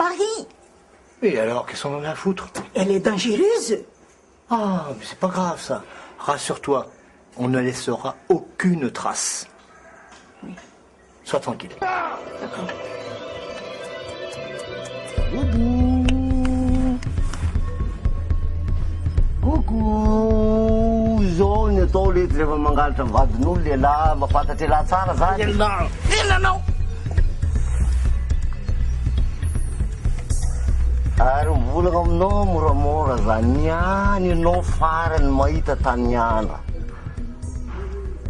Paris. Et alors, qu'est-ce qu'on en a à foutre? Elle est dangereuse. Ah, mais c'est pas grave ça. Rassure-toi, on ne laissera aucune trace. Oui. Sois tranquille. D'accord. Coucou, zao ny atao lety rehefa mangalatra vadin'olo lehilahy mahafantatry lahy tsara zany. Inanao? Ary mivolagna aminao moramora zany niany ianao farany mahita tany niandra.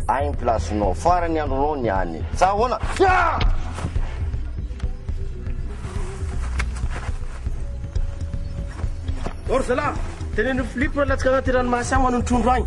Ainy plasinao, farany andronao niany. Sa ahoana? Orzala, tenen'ny Philippe latsaka anaty ranomasy agny manao trondro agny.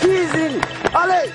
Easy! Allez!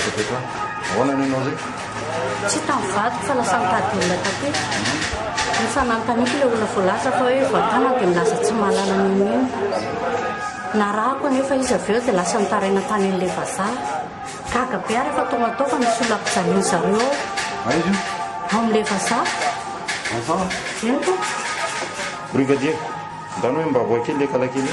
betsaka ahoana ny anao zay tsy tamin'ny vato fa lasa mitady olona taty rehefa nanontaniako ilay olona voalasa fa hoe voatana dia milasa tsy mahalala min'iny na raha koa nefa izy avy eo dia lasa mitaraina tany an'ilay vazaha gaga be ary efa tonga tao fa misy olona mpijaliny zareo aizy io ao amin'ilay vazaha vazaha enko brigadier ndany hoe mba voakely le kalakely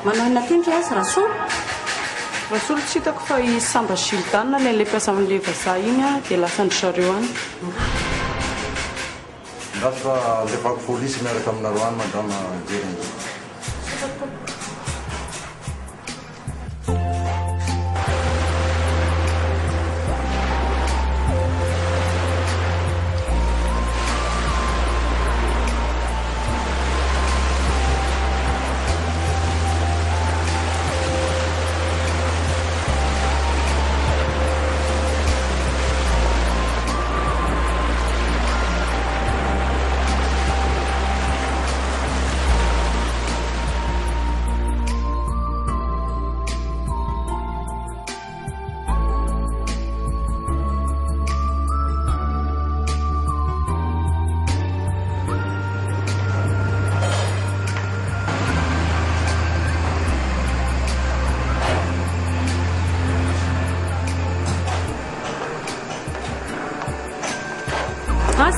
manao ina tendry azy rasolo rasolo tsy hitako fa isamba siltanina lay mpiasa amin'le vazaha iny a dia lasandry zareo any ndaso fa lefako polisy miaraka aminareo any madama jeriny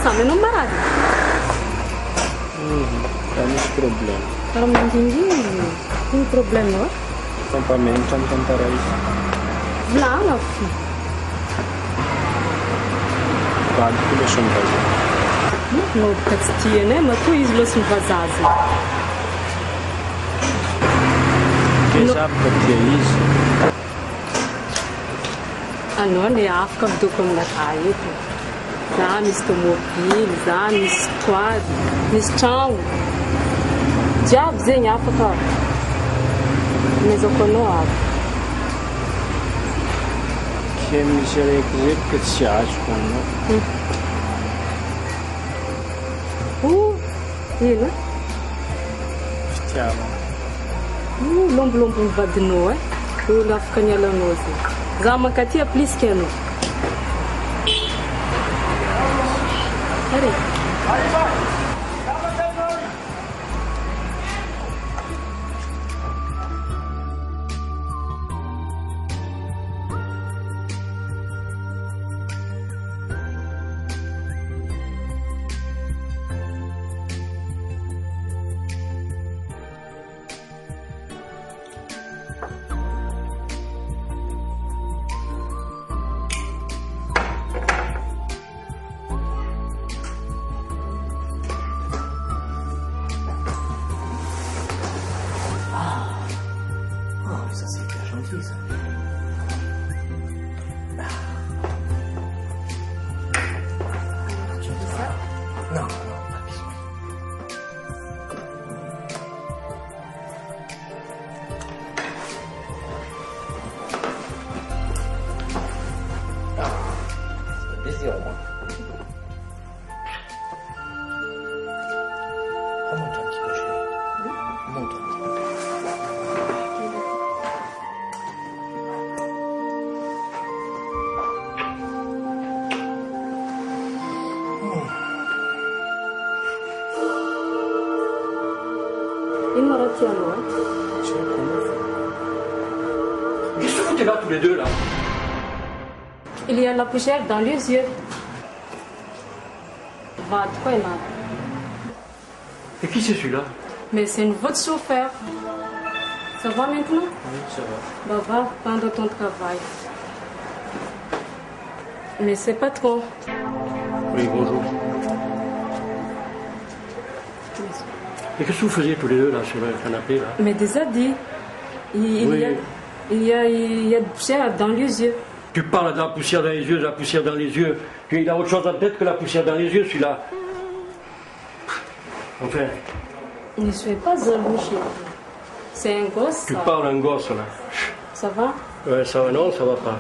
Sampai nomor ada? Kami problem. Kalau mendingin, ini problem loh. Campamento tentara isso. Bilang aku. Pode começar a fazer. Não, castiga, né? Mas tu isso não se faz assim. Quem sabe o que é isso? Ah, não, nem a África do como da caia. Za misy tomobily, za misy toady, misy trano jiaby zegny afaka mezako anao aby Que misy araiky zay ka tsy azoko anao. Ino? Fitiavana. Lombolombo ny vadinao e. Olo afaka nialanao zay. Za mankatia plus que anao. Allez. Il m'a retiré à moi. Qu'est-ce que vous foutez là tous les deux là? Il y a la poussière dans les yeux. Va, quoi, là? Et qui c'est celui-là? Mais c'est votre chauffeur. Ça va maintenant? Oui, ça va. Bah, va prendre ton travail. Mais c'est pas trop. Oui, bonjour. Et qu'est-ce que vous faisiez tous les deux là sur le canapé là? Mais déjà dit, il y a de poussière dans les yeux. Tu parles de la poussière dans les yeux, de la poussière dans les yeux. Il a autre chose en tête que la poussière dans les yeux, celui-là. Enfin. Ne soyez pas jaloux. C'est un gosse. Tu parles un gosse là. Ça va? Ouais, ça va, non, ça va pas.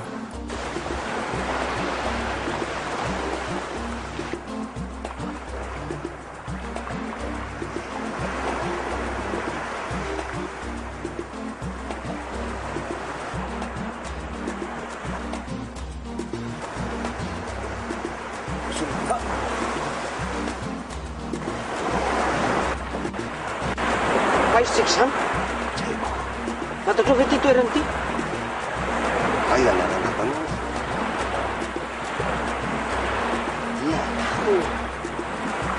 Faisitsika izany. Fantatrao ve ty toerana ty? Ay, anaranabanao. Ia.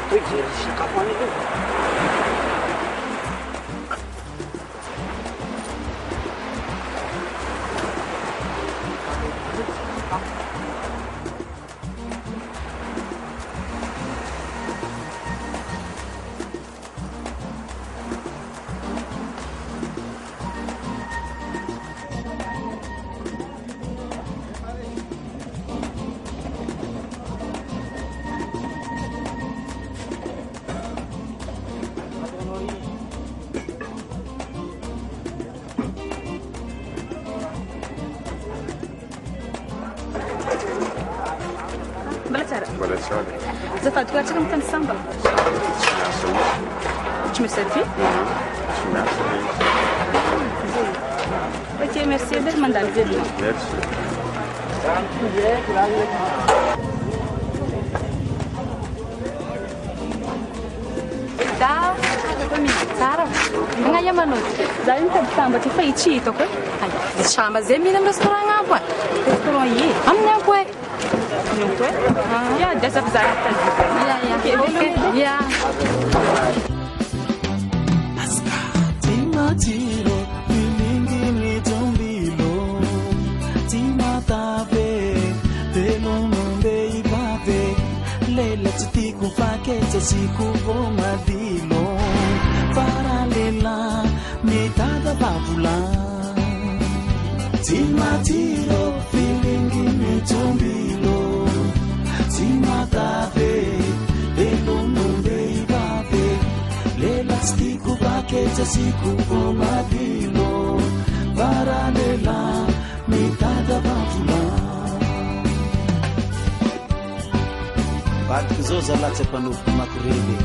Toy jery sakafo any aloha. Mbola tsara. Azafady koa atsaka mitany samba. Tsy misy aty? Tsy miasa regny. Ok, merci edy mandalo zedy. Merci. Da, tsara. Magnaia manao. Za io mitady samba ty fa tsy hitako. Ay, samba zay mihina amin'ny restaurant apo. Restaurant i. Amin'ny apo e. Ya, dessa pessoa está aqui. Ya. Timatiro, milingi ni tombilo. Timatabe, pelo nombe ibabe. Lela titiku faketa siku vomadilo. Paralela, metada babula. Timatiro, milingi ni tombilo. Timatabe, pelo nombe ibabe. Lela titiku faketa siku vomadilo. Paralela, metada babula. Vadiko zao zalatsy ampanoviko makorely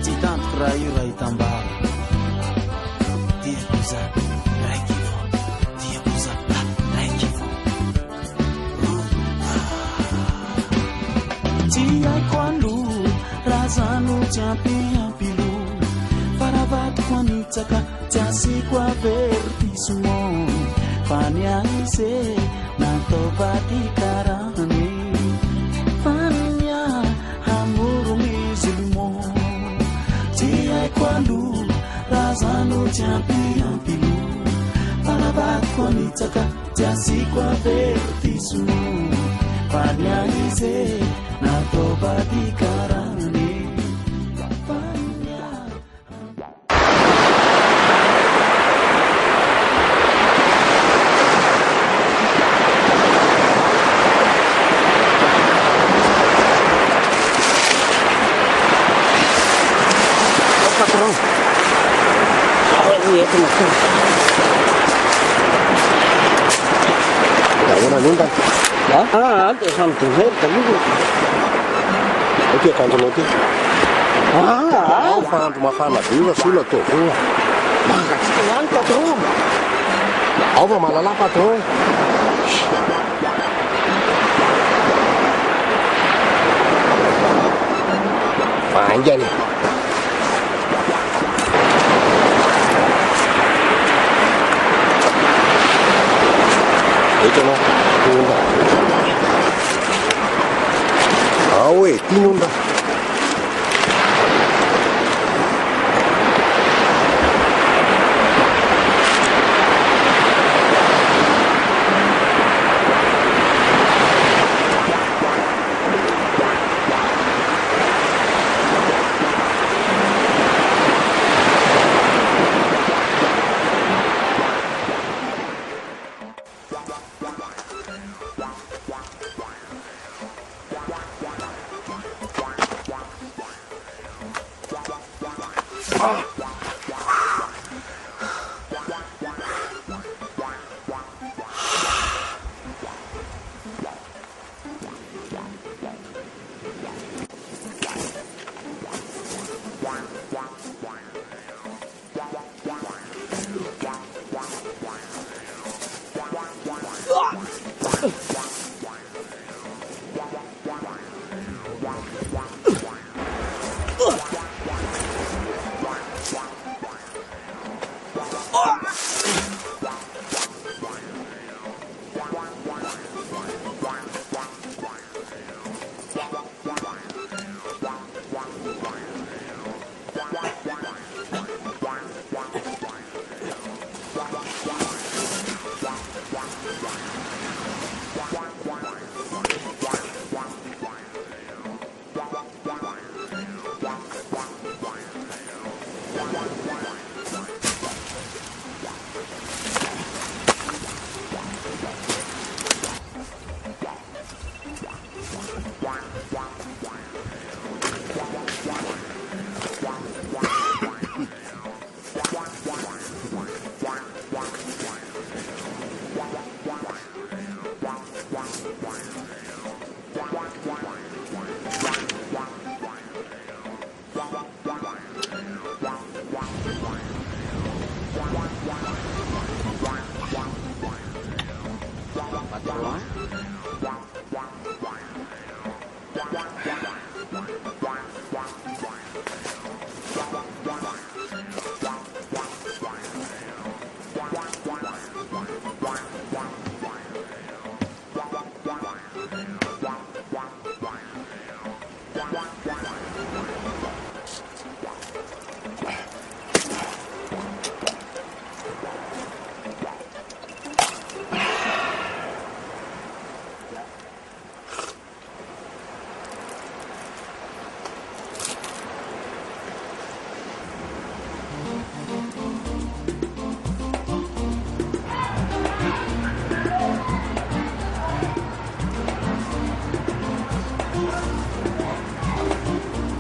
tsy tantiko raha io raha hitambara tiako za raiky vao tiako za raiky vao tsy haiko aloha raha zano tsy ampiampilo faravatiko anitsaka tsy asiko avertismo fa ny aise natao vady karany Quando razano champion para batko nitaka tiasiko avertismo panyanize na toba di karani Ah, adesso sono deserta, Oke kanto ty. Fandro mafana be va sola to. Magatsika ihany patron. Ao fa malala patron. Panjang. Itu no, tunda. Awe, tinunda.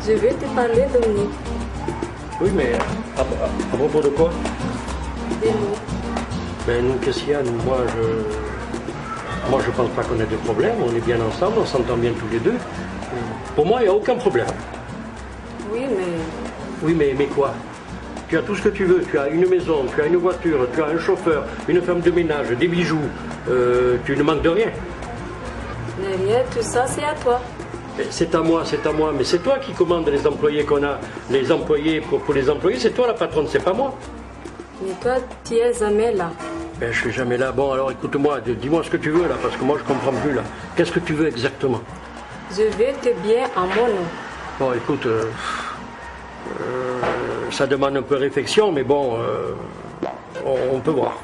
Je vais te parler, Dominique. Oui, mais à propos de quoi? Des mots. Ben, nous, qu'est-ce qu'il y a? Moi, je pense pas qu'on ait de problème. On est bien ensemble, on s'entend bien tous les deux. Pour moi, il n'y a aucun problème. Oui, mais... Oui, mais quoi? Tu as tout ce que tu veux. Tu as une maison, tu as une voiture, tu as un chauffeur, une femme de ménage, des bijoux. Tu ne manques de rien. Mais rien, tout ça, c'est à toi. C'est à moi, mais c'est toi qui commandes les employés qu'on a. Les employés, pour les employés, c'est toi la patronne, c'est pas moi. Mais toi, tu es jamais là. Ben, je suis jamais là. Bon, alors écoute-moi, dis-moi ce que tu veux là, parce que moi je comprends plus là. Qu'est-ce que tu veux exactement? Je vais te bien en mon nom. Bon, écoute, ça demande un peu de réflexion, mais bon, on peut voir.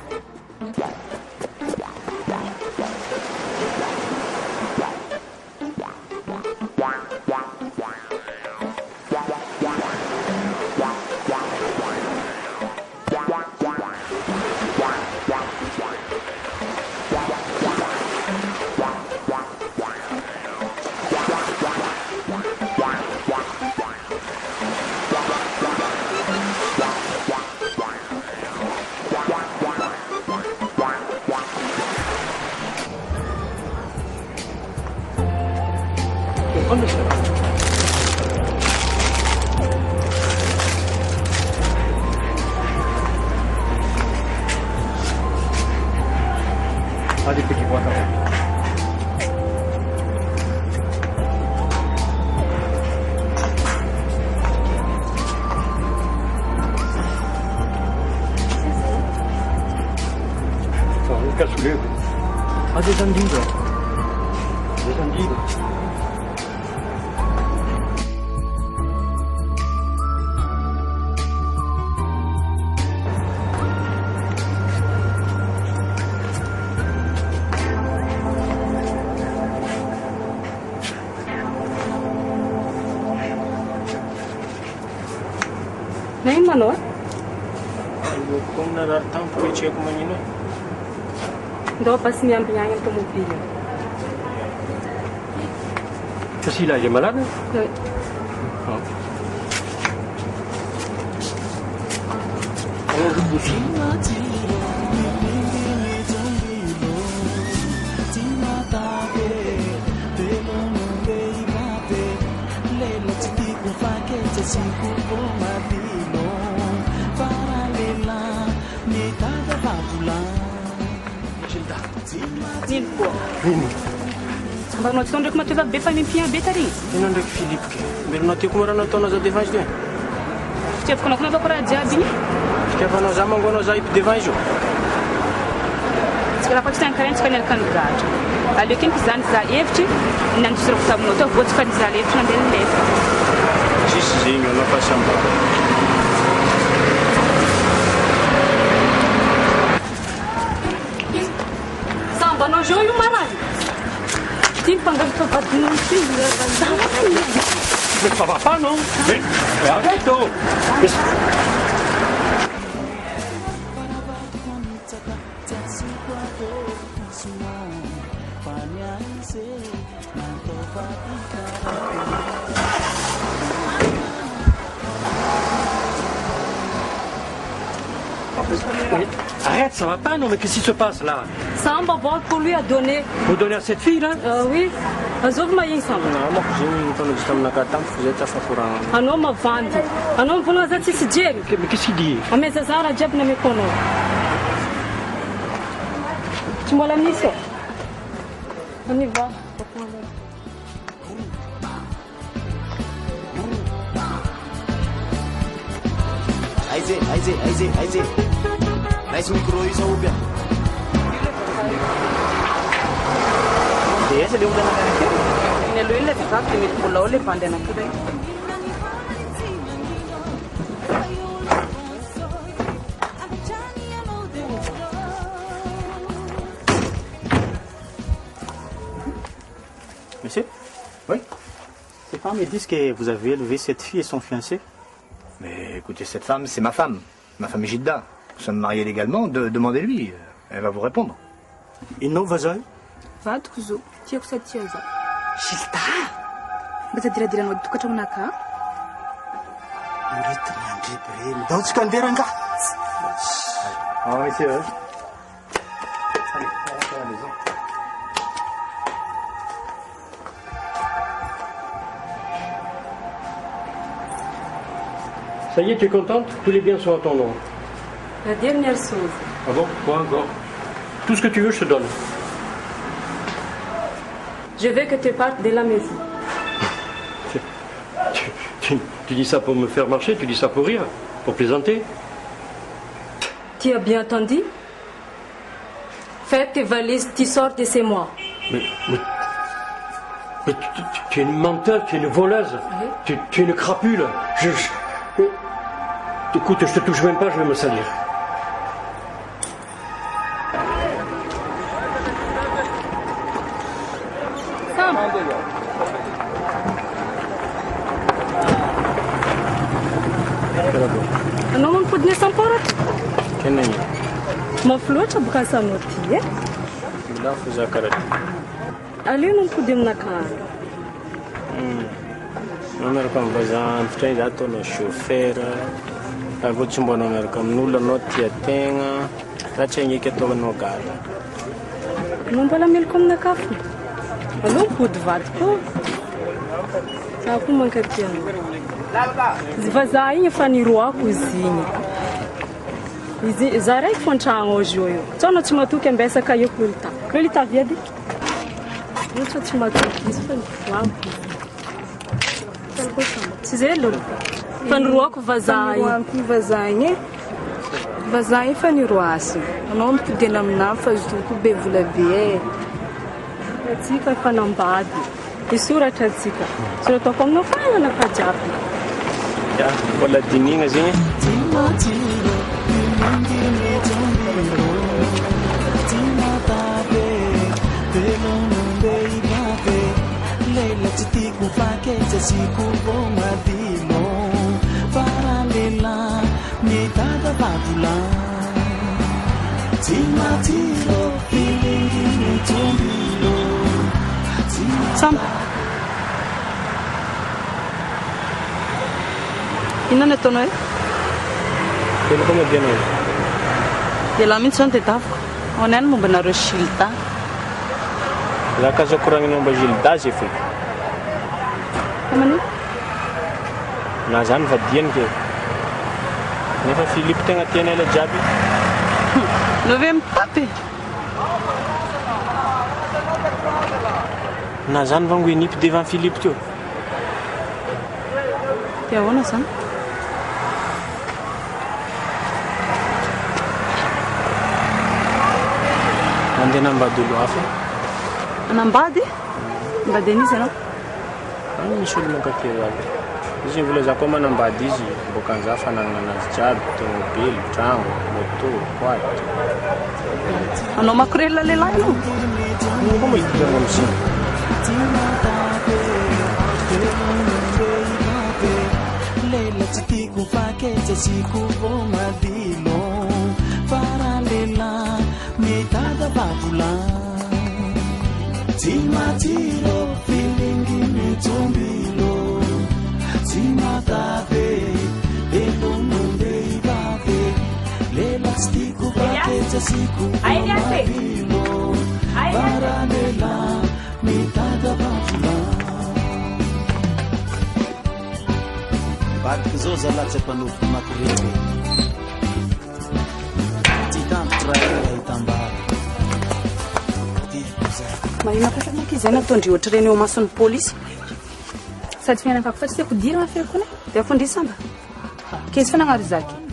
Allez, petit poids. Cassoulet. Ah, des endives. Des endives. Nain manao? Como na raha tampoka itseko magnino. Ndao pas miampy agny amin'ny tomobile. Qu'est-ce qu'il a? Il est malade? Oui. Ah. Nino koa? Ino? Ambaranao tsy tao ndraiky mateva be fa mimpia be tary. Ino ndraiky Philippe? Meronao ty koa raha nataonao za devant izy ty. Fitiavako anao koa raha jiaby igny. Fitiavanao za mangonao za ito devant izy io. Tsy raha fa tsy tany karaha tsika niaraka nigatra. Aleo keniko zany za hevitry nandosirako taminao tao voa tsy fa nizaha hevitry nandeha nilefa. Juste zegny anao fahasambarana. Sambanao zao io marany. Ty mpangalitra vadinao ty. Mais ça va pas, non? Mais arrête, oh! Arrête, ça va pas, non? Mais qu'est-ce qui se passe là? Samba va pour lui à donner. Vous donnez à cette fille là? Oui. Azov maïn Samba. Namako zegny nitaonao izy taminaka tamiko fa zay tsy afakorana. Anao mavandy. Anao mivona za tsisy jery. Mais qu'est-ce qu'il dit? Ame zazara jiaby nameko anao. Tsy mbola misy. On y va. Aize. Nice micro io sa ubia. Dia le ulana nake. Ne lo ile tsafi ni kula ole pande na kile. Monsieur? Oui. Ces femmes me disent que vous avez élevé cette fille et son fiancé. Mais écoutez, cette femme, c'est ma femme. Ma femme est Gilda. Nous sommes mariés légalement. Demandez-lui. Elle va vous répondre. Et non, vas-y. Va tukuzo. Tia kusatiaza. Gilda. Bata dira no tukatra manaka. Murita mandre bre. Daotsika andera nga. Ah oui, c'est vrai. Ça y est, tu es contente? Tous les biens sont à ton nom. La dernière chose. Ah bon? Quoi encore? Tout ce que tu veux, je te donne. Je veux que tu partes de la maison. Tu dis ça pour me faire marcher? Tu dis ça pour rire? Pour plaisanter? Tu as bien entendu? Fais tes valises, tu sors de chez moi. Mais tu es une menteuse, tu es une voleuse, tu es une crapule. Écoute, je te touche même pas, je vais me salir. Anao mampodiny samporatra. Kenany. Mafy loatra bokasa anao ty e. Mila fo za karaha ty. Aleo mampody aminakandro. Anao miaraka amin'ny vazaha antitra za ataonao chauffeur. Avy tsy mbonao miaraka amin'olona anao tia tegna. Raha tsy haigneky ataonao gala. Anao mbola meloko aminaka fo. Aleo mipody vady koa. Za koa mankaty anao. Izy vazaha igny efa niroako izy igny. Izy za raiky fo an-tragno ao izy io. Tsao tsy matoky ambesaka eo Lolita. Lolita viady. Tsao tsy matoky izy fa niroako. Tsy zay Lolita. Fa niroako vazaha igny. Vazaha igny. Vazaha igny fa niroasy. Anao mipodina aminahy fa izy koa be vola be e. Atsika efa nambady. Isoratra atsika. Soratako aminao fagnanaka jiaby. Ya, mbola dinigna zegny. Leila tsy tiako pakeja siku vomadilo Paralela mitaka vavula Timatilo filingini tombilo Sam. Inona ataonao e? Telo koa madianao. Dia laha mihitsy zao ny tedaviko. Ao any momba nareo Gilda. Za ka zao koragninao mba Gilda zay fe. Aman'io? Na zany vadiany ke. Nefa Philippe tegna tiany ela jiaby. Nove mitapy. Na zany vango inipy devant Philippe teo. Dia ahoana zany? Mandeha nambady olo hafa. Anambady? Mbady an'izy ianao? Any misy olo mankatỳ aby. izy volazako manambady izy bokan'za fananana anazy jiaby tomobily trano moto boîte anao makorela lehilahy anao ko mahitana am'ziny lela tsy tiako paketra siko vo madilo faralela mitada vavola tsy matiro filingy mitsombilo tsy matave elomondehivave lela tsy tiako paketra siko vo madilo faralela mitada vavola badika zao zalatsy ampanoviko makorely tsy tampitra hitambara marina petranak izy zany ataondry ohatrareny eo amason'ny polisy sady fiainakako fa tsy tiako dirana feky kone dia afondry samba kezy fa nagnary zaky